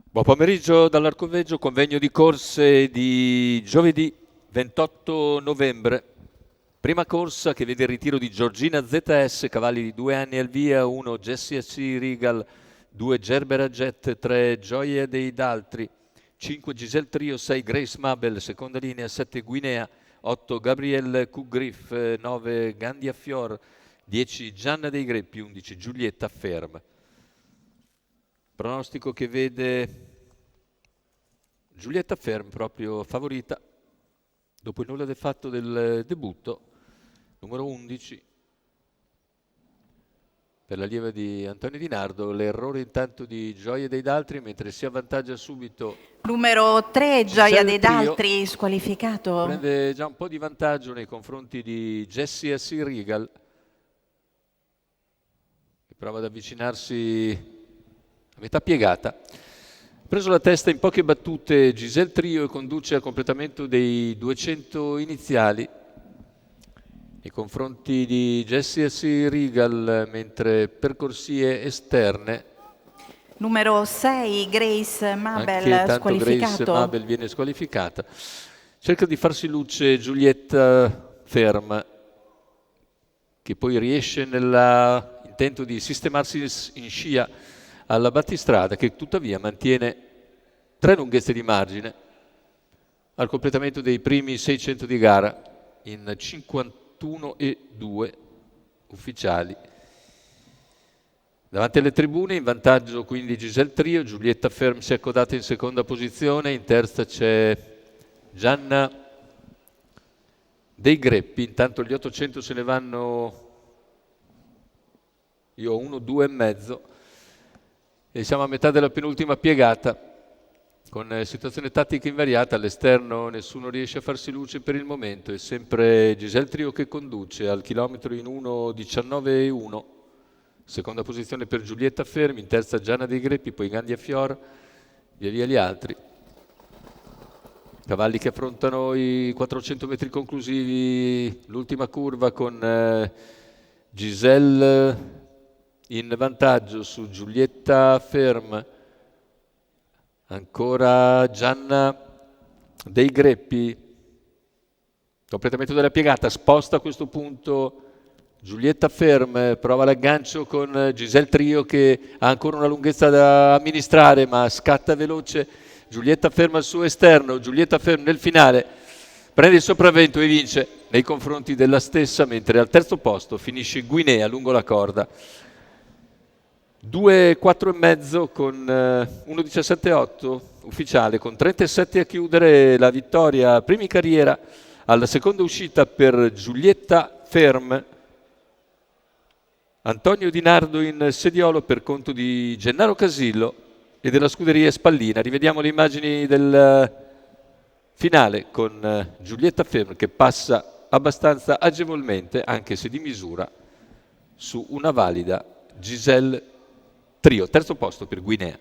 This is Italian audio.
Buon pomeriggio dall'Arcoveggio, convegno di corse di giovedì 28 novembre. Prima corsa che vede il ritiro di Giorgina ZS, cavalli di 2 anni al via, 1 Jessie C. Regal, 2 Gerbera Jet, 3 Gioia dei Daltri, 5 Giselle Trio, 6 Grace Mabel, seconda linea, 7 Guinea, 8 Gabrielle Kugriff, 9 Gandia Fior, 10 Gianna dei Greppi, 11 Giulietta Ferm. Pronostico che vede Giulietta Ferm proprio favorita dopo il nulla del fatto del debutto, numero 11 per l'allieva di Antonio Di Nardo, l'errore intanto di Gioia dei Daltri mentre si avvantaggia subito Numero 3 Gioia Giselle dei Trio, Daltri, squalificato. prende già un po' di vantaggio nei confronti di Jessie S. Regal, che prova ad avvicinarsi a metà piegata. Ha preso la testa in poche battute Giselle Trio e conduce al completamento dei 200 iniziali nei confronti di Jessie S. Regal, mentre per corsie esterne Numero 6 Grace Mabel, anche tanto squalificato. Grace Mabel viene squalificata. Cerca di farsi luce Giulietta Ferm, che poi riesce nell'intento di sistemarsi in scia alla battistrada, che tuttavia mantiene 3 lunghezze di margine al completamento dei primi 600 di gara in 51,2 ufficiali. Davanti alle tribune in vantaggio quindi Giselle Trio, Giulietta Ferm si è accodata in seconda posizione, in terza c'è Gianna dei Greppi, intanto gli 800 se ne vanno, io ho 1, 2 e mezzo, e siamo a metà della penultima piegata con situazione tattica invariata. All'esterno nessuno riesce a farsi luce per il momento, è sempre Giselle Trio che conduce al chilometro in 1:19,1, seconda posizione per Giulietta Fermi, in terza Gianna dei Greppi, poi Gandia Fior, via via gli altri. Cavalli che affrontano i 400 metri conclusivi, l'ultima curva con Giselle in vantaggio su Giulietta Ferm, ancora Gianna dei Greppi, completamento della piegata, sposta a questo punto Giulietta Ferm, prova l'aggancio con Giselle Trio che ha ancora una lunghezza da amministrare ma scatta veloce Giulietta Ferm al suo esterno, Giulietta Ferm nel finale prende il sopravvento e vince nei confronti della stessa, mentre al terzo posto finisce Guinea lungo la corda. 2,4 e mezzo con 1,17,8 ufficiale, con 37 a chiudere la vittoria prima in carriera alla seconda uscita per Giulietta Ferm. Antonio Di Nardo in sediolo per conto di Gennaro Casillo e della scuderia Spallina. Rivediamo le immagini del finale con Giulietta Ferm che passa abbastanza agevolmente, anche se di misura, su una valida Giselle Trio, terzo posto per Guinea.